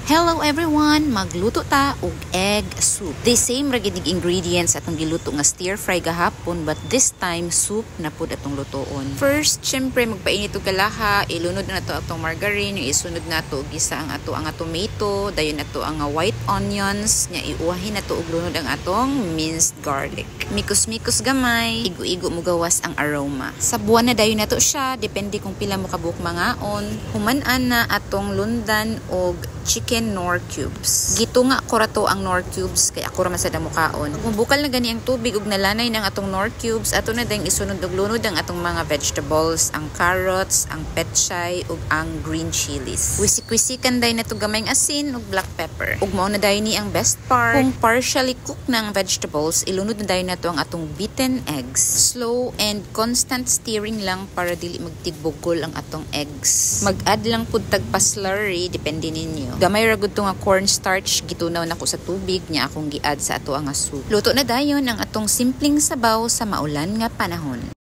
Hello everyone! Magluto ta og egg soup. The same ra gid ingredients atong giluto nga stir fry gahapon, but this time soup na pud atong lutoon. First, syempre magpainit og kalaha, ilunod na nato atong margarine, isunod nato og gisa ang tomato, dayon nato ang white onions, nya iuwahin nato og lunod ang atong minced garlic. Mikos-mikos gamay, igo-igo mo gawas ang aroma. Sabuan na dayon nato siya, depende kung pila mo kabuok mangaon. Human-an na atong lundan og chicken nor cubes. Gitunga ko rato ang nor cubes kay ako ra man sa damukaon. Magbukal na gani ang tubig ug nalanay ng atong nor cubes, ato na dang isunod og lunod ang atong mga vegetables, ang carrots, ang petchay ug ang green chilies. Wisik-wisikan day nato gamayng asin ug black pepper. Ug mao na day ni ang best part. Kung partially cooked ng vegetables, ilunod na day nato ang atong beaten eggs. Slow and constant stirring lang para dili magtigbogol ang atong eggs. Mag-add lang pud tagpa slurry depende ninyo. Gamay ra gud to nga cornstarch, gitunaw nako sa tubig nya akong gi-add sa ato nga soup. Luto na dayon ang atong simpleng sabaw sa maulan nga panahon.